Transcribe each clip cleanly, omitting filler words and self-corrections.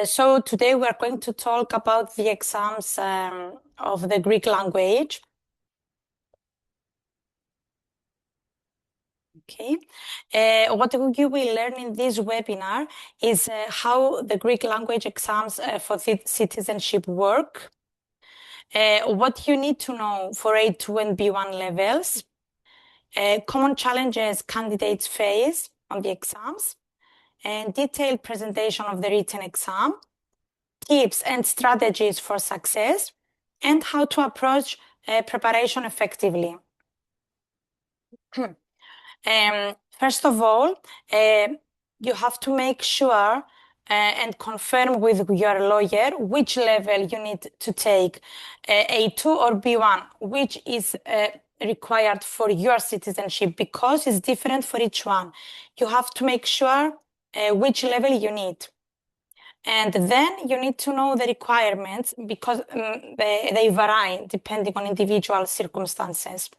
So today we're going to talk about the exams of the Greek language. Okay. What you will learn in this webinar is how the Greek language exams for citizenship work, what you need to know for A2 and B1 levels, common challenges candidates face on the exams, and detailed presentation of the written exam, tips and strategies for success, and how to approach preparation effectively. First of all, you have to make sure and confirm with your lawyer which level you need to take, A2 or B1, which is required for your citizenship because it's different for each one. You have to make sure which level you need. And then you need to know the requirements because they vary depending on individual circumstances.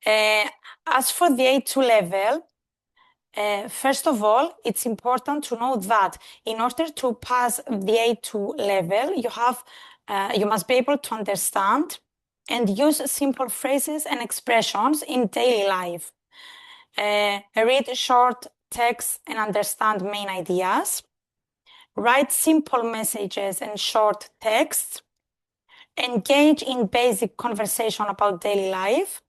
As for the A2 level, first of all, it's important to know that in order to pass the A2 level, you must be able to understand and use simple phrases and expressions in daily life. Read short texts and understand main ideas. Write simple messages and short texts. Engage in basic conversation about daily life.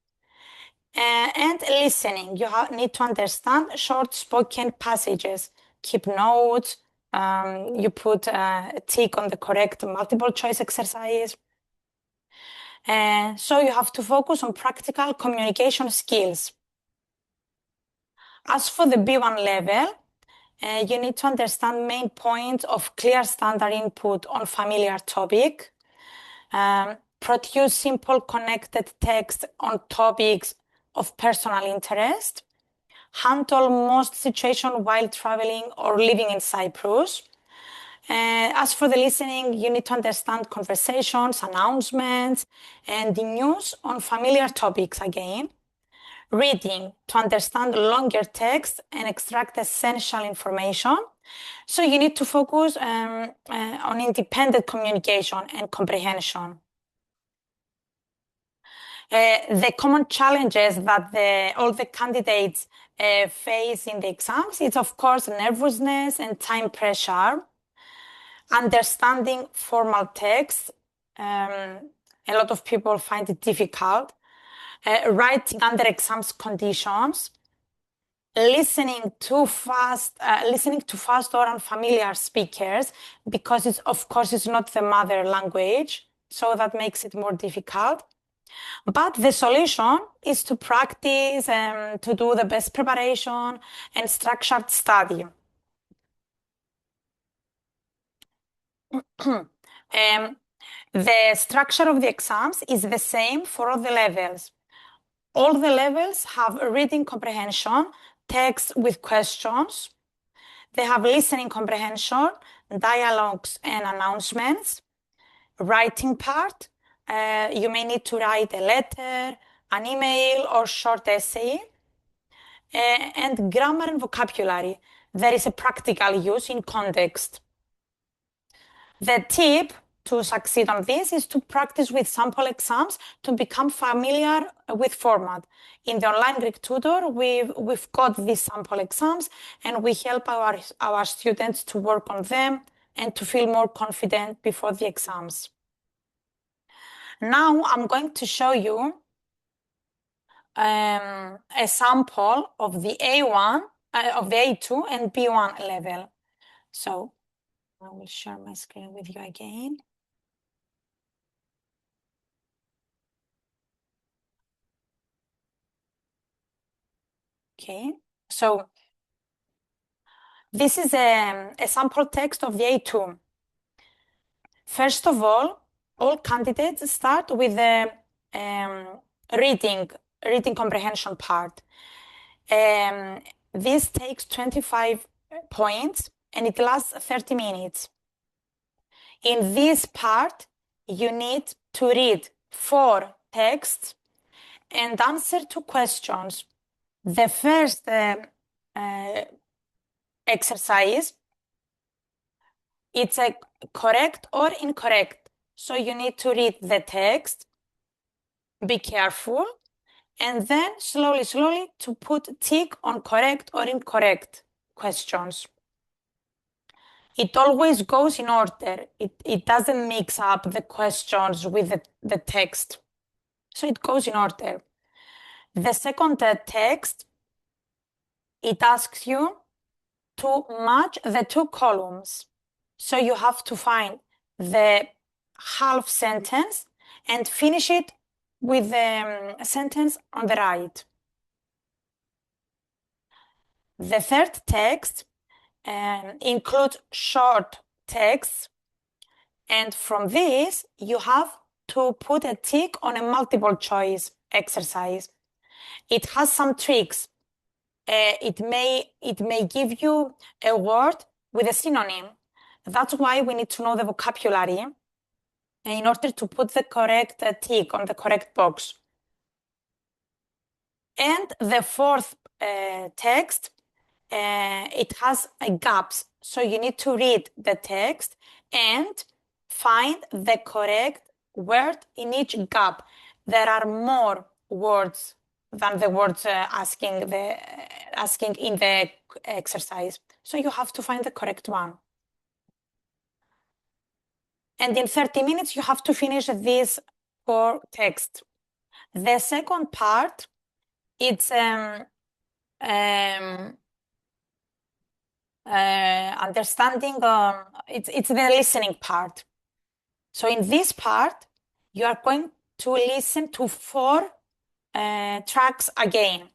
And listening. You need to understand short spoken passages. Keep notes. You put a tick on the correct multiple choice exercise. So you have to focus on practical communication skills. As for the B1 level, you need to understand main points of clear standard input on familiar topic. Produce simple connected text on topics of personal interest. Handle most situations while traveling or living in Cyprus. As for the listening, you need to understand conversations, announcements, and the news on familiar topics again. Reading to understand longer text and extract essential information. So you need to focus on independent communication and comprehension. The common challenges that all the candidates face in the exams is, of course, nervousness and time pressure, understanding formal text. A lot of people find it difficult. Writing under exams conditions, listening to fast or unfamiliar speakers because it's not the mother language, so that makes it more difficult. But the solution is to practice and to do the best preparation and structured study. The structure of the exams is the same for all the levels. All the levels have reading comprehension, text with questions. They have listening comprehension, dialogues and announcements. Writing part, you may need to write a letter, an email, or short essay. And grammar and vocabulary. There is a practical use in context. The tip to succeed on this is to practice with sample exams to become familiar with format. In the online Greek tutor, we've got these sample exams and we help our students to work on them and to feel more confident before the exams. Now I'm going to show you a sample of the A1, of the A2 and B1 level. So I will share my screen with you again. Okay, so this is a sample text of the A2. First of all candidates start with the reading comprehension part. This takes 25 points and it lasts 30 minutes. In this part, you need to read 4 texts and answer 2 questions. The first exercise. It's a correct or incorrect. So you need to read the text, be careful, and then slowly to put tick on correct or incorrect questions. It always goes in order. It doesn't mix up the questions with the text. So it goes in order. The second text, it asks you to match the two columns. So you have to find the half sentence and finish it with the sentence on the right. The third text includes short texts, and from this you have to put a tick on a multiple choice exercise. It has some tricks. It may give you a word with a synonym. That's why we need to know the vocabulary in order to put the correct tick on the correct box. And the fourth text, it has gaps. So you need to read the text and find the correct word in each gap. There are more words than the words asking in the exercise. So you have to find the correct one. And in 30 minutes, you have to finish this core text. The second part, it's understanding, it's the listening part. So in this part, you are going to listen to 4 tracks again.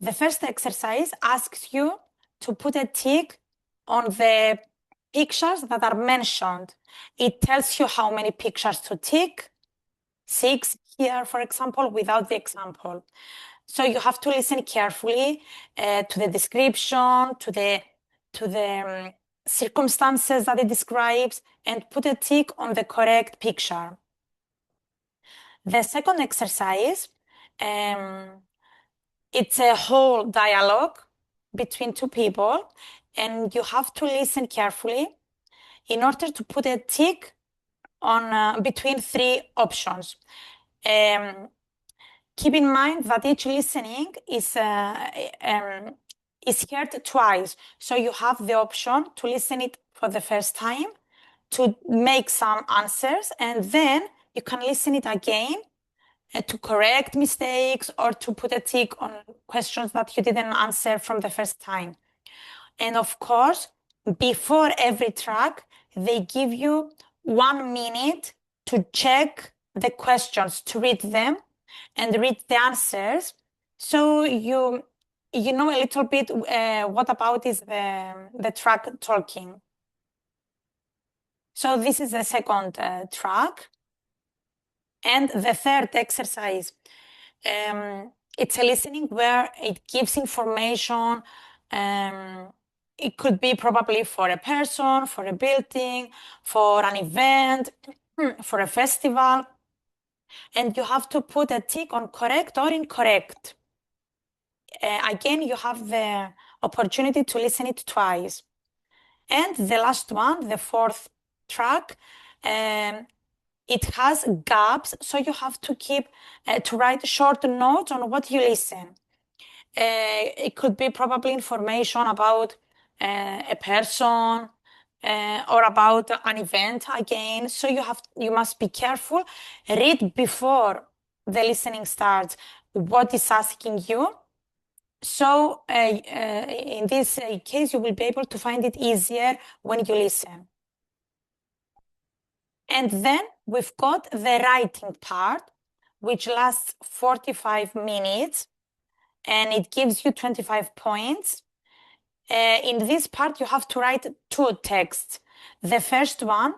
The first exercise asks you to put a tick on the pictures that are mentioned. It tells you how many pictures to tick, 6 here, for example, without the example. So you have to listen carefully to the description, to the circumstances that it describes, and put a tick on the correct picture. The second exercise, it's a whole dialogue between 2 people, and you have to listen carefully in order to put a tick on between 3 options. Keep in mind that each listening is heard twice. So you have the option to listen it for the first time, to make some answers, and then you can listen it again to correct mistakes or to put a tick on questions that you didn't answer from the first time. And of course, before every track, they give you 1 minute to check the questions, to read them and read the answers. So you know a little bit what about is the track talking. So this is the second track. And the third exercise, it's a listening where it gives information. It could be probably for a person, for a building, for an event, for a festival. And you have to put a tick on correct or incorrect. Again, you have the opportunity to listen it twice. And the last one, the fourth track, it has gaps, so you have to keep to write short notes on what you listen. It could be probably information about a person or about an event again. So you must be careful. Read before the listening starts what is asking you. So in this case, you will be able to find it easier when you listen. And then we've got the writing part, which lasts 45 minutes, and it gives you 25 points. In this part, you have to write 2 texts. The first one,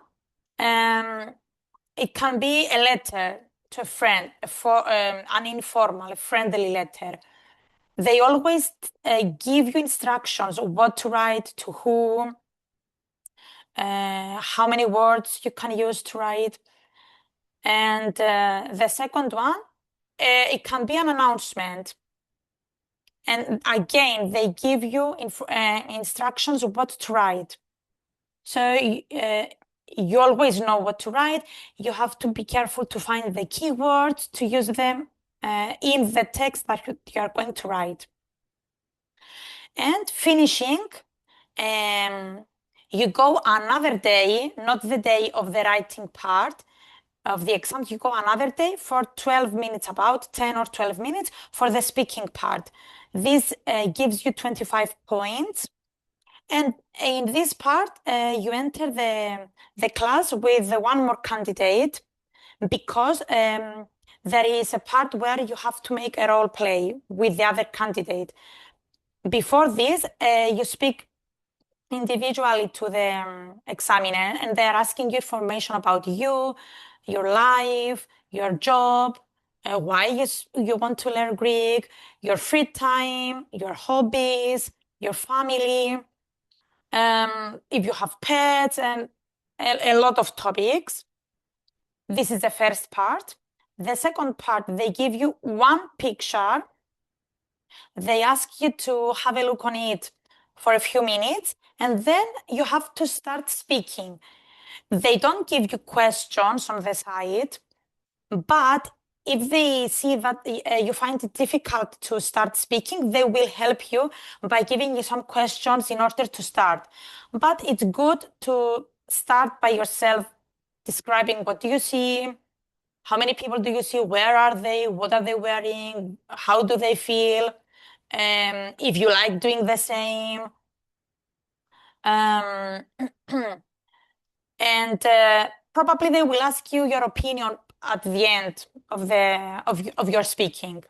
it can be a letter to a friend, an informal, friendly letter. They always give you instructions of what to write, to whom, how many words you can use to write. And the second one, it can be an announcement. And again, they give you instructions of what to write. So you always know what to write. You have to be careful to find the keywords to use them in the text that you are going to write. And finishing, you go another day, not the day of the writing part of the exam, you go another day for 12 minutes, about 10 or 12 minutes for the speaking part. This gives you 25 points. And in this part, you enter the class with one more candidate because there is a part where you have to make a role play with the other candidate. Before this, you speak individually to the examiner and they're asking you information about you, your life, your job, why you want to learn Greek, your free time, your hobbies, your family, if you have pets, and a lot of topics. This is the first part. The second part, they give you one picture. They ask you to have a look on it for a few minutes, and then you have to start speaking. They don't give you questions on the side, but if they see that you find it difficult to start speaking, they will help you by giving you some questions in order to start. But it's good to start by yourself describing what do you see, how many people do you see, where are they, what are they wearing, how do they feel, if you like doing the same. Um, and probably they will ask you your opinion at the end of your speaking.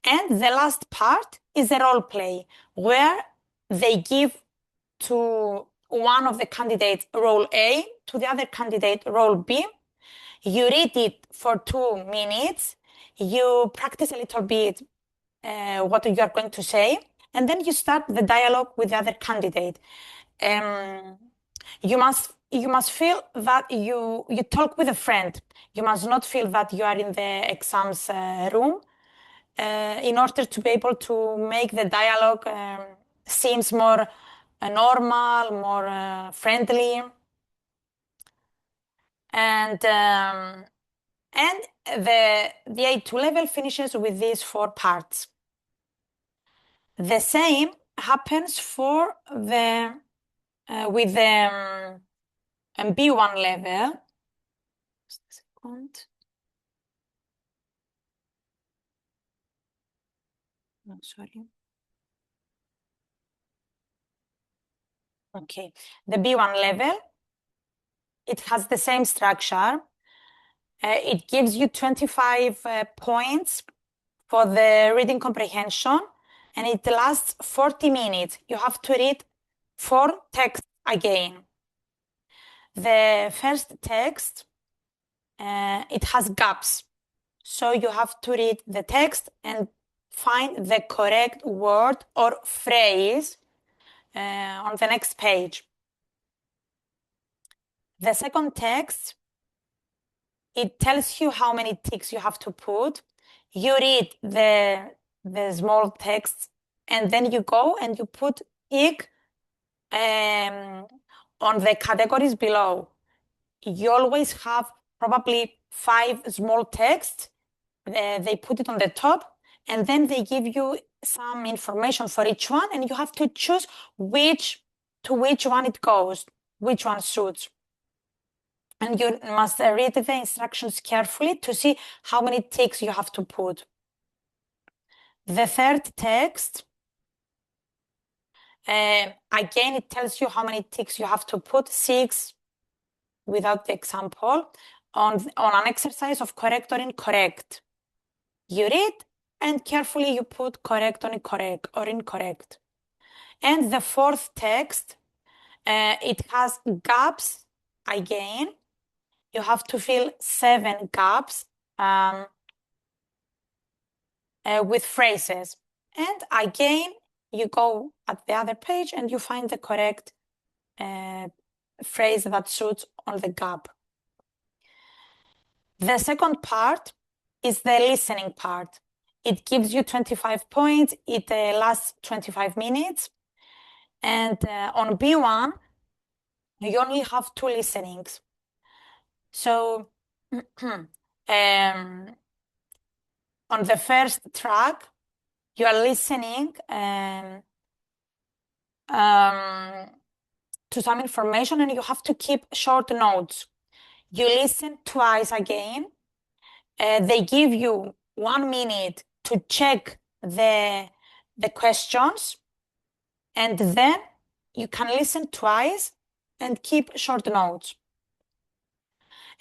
And the last part is a role play where they give to one of the candidates role A, to the other candidate role B. You read it for 2 minutes. You practice a little bit what you are going to say, and then you start the dialogue with the other candidate. You must feel that you talk with a friend. You must not feel that you are in the exams room in order to be able to make the dialogue seems more normal, more friendly. And the A2 level finishes with these 4 parts. The same happens for the with the B1 level. Just a second. No, sorry. Okay, the B1 level, it has the same structure. It gives you 25 points for the reading comprehension, and it lasts 40 minutes. You have to read 4 texts again. The first text, it has gaps. So you have to read the text and find the correct word or phrase on the next page. The second text, it tells you how many ticks you have to put. You read the small text and then you go and you put tick on the categories below. You always have probably 5 small texts. They put it on the top and then they give you some information for each one and you have to choose to which one it goes, which one suits. And you must read the instructions carefully to see how many ticks you have to put. The third text, again, it tells you how many ticks you have to put, 6 without the example, on an exercise of correct or incorrect. You read and carefully you put correct or incorrect. And the fourth text, it has gaps again. You have to fill 7 gaps with phrases. And again, you go at the other page and you find the correct phrase that suits on the gap. The second part is the listening part. It gives you 25 points. It lasts 25 minutes. And on B1, you only have two listenings. So on the first track, you are listening to some information and you have to keep short notes. You listen twice again. They give you 1 minute to check the questions, and then you can listen twice and keep short notes.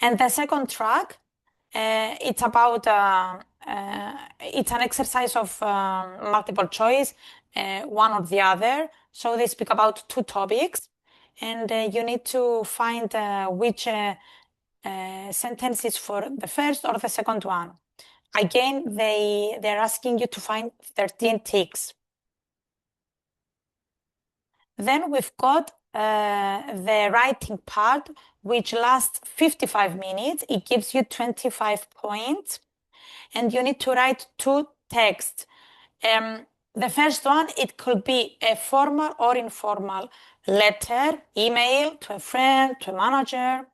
And the second track, it's about it's an exercise of multiple choice, one or the other. So they speak about two topics, and you need to find which sentence is for the first or the second one. Again, they're asking you to find 13 ticks. Then we've got the writing part, which lasts 55 minutes. It gives you 25 points, and you need to write two texts. The first one, it could be a formal or informal letter, email to a friend, to a manager.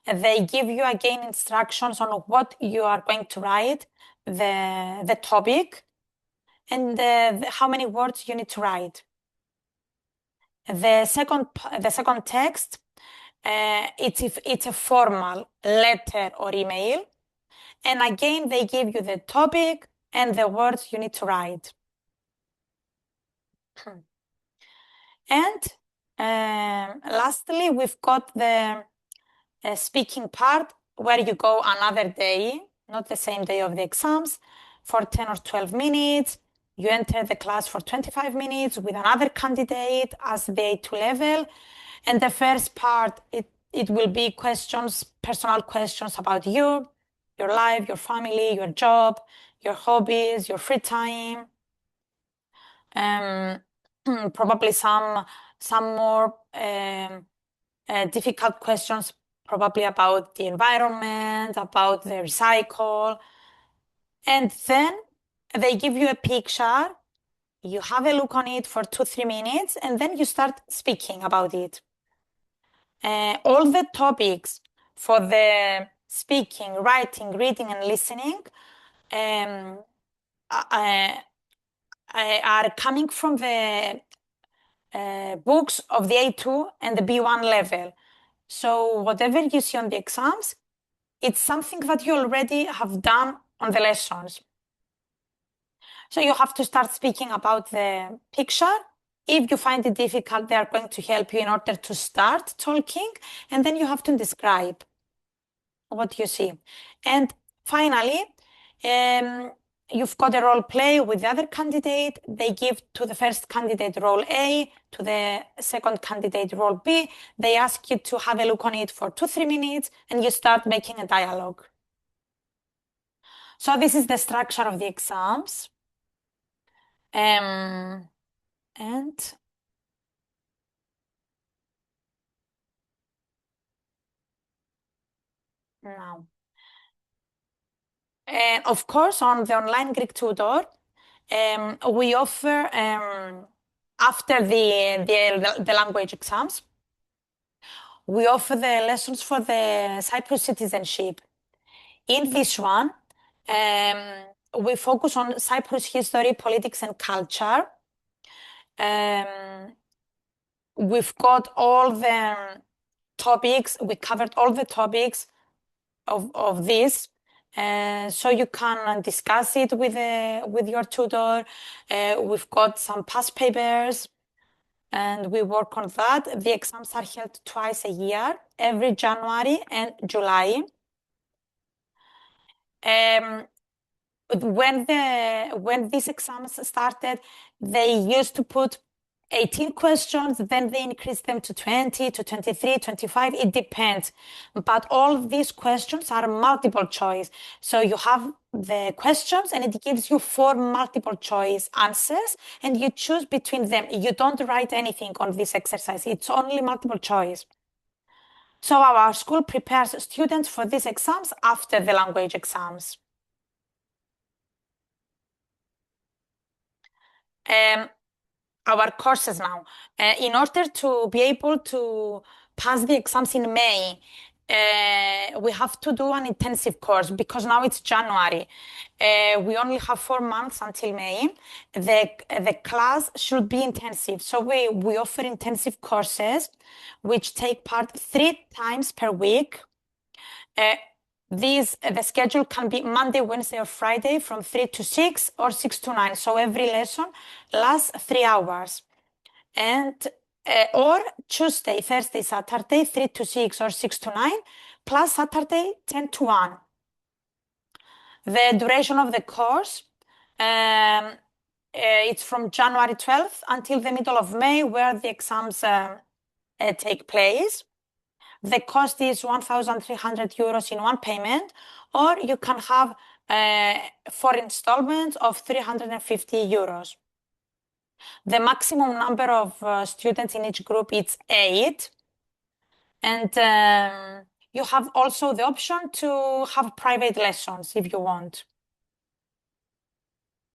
They give you again instructions on what you are going to write, the topic, and how many words you need to write. The second text, it's a formal letter or email, and again they give you the topic and the words you need to write. And lastly, we've got the speaking part where you go another day, not the same day of the exams, for 10 or 12 minutes. You enter the class for 25 minutes with another candidate as the A2 level. And the first part, it will be questions, personal questions about you, your life, your family, your job, your hobbies, your free time. Probably some more difficult questions, probably about the environment, about the recycle. And then they give you a picture, you have a look on it for 2-3 minutes, and then you start speaking about it. All the topics for the speaking, writing, reading, and listening are coming from the books of the A2 and the B1 level. So whatever you see on the exams, it's something that you already have done on the lessons. So you have to start speaking about the picture. If you find it difficult, they are going to help you in order to start talking, and then you have to describe what you see. And finally, you've got a role play with the other candidate. They give to the first candidate role A, to the second candidate role B. They ask you to have a look on it for 2-3 minutes, and you start making a dialogue. So this is the structure of the exams. And now, of course, on the online Greek tutor, we offer after the language exams, we offer the lessons for the Cyprus citizenship. In this one, we focus on Cyprus history, politics, and culture. We've got all the topics. We covered all the topics of this. So you can discuss it with your tutor. We've got some past papers, and we work on that. The exams are held twice a year, every January and July. When these exams started, they used to put 18 questions, then they increased them to 20, to 23, 25. It depends. But all of these questions are multiple choice. So you have the questions and it gives you 4 multiple choice answers and you choose between them. You don't write anything on this exercise. It's only multiple choice. So our school prepares students for these exams after the language exams. Our courses now. In order to be able to pass the exams in May, we have to do an intensive course because now it's January. We only have 4 months until May. The class should be intensive. So we offer intensive courses which take part 3 times per week. The schedule can be Monday, Wednesday, or Friday from 3 to 6 or 6 to 9. So every lesson lasts 3 hours. And or Tuesday, Thursday, Saturday, 3 to 6 or 6 to 9, plus Saturday, 10 to 1. The duration of the course, it's from January 12th until the middle of May, where the exams take place. The cost is 1,300 euros in one payment, or you can have 4 installments of 350 euros. The maximum number of students in each group is 8. And you have also the option to have private lessons if you want.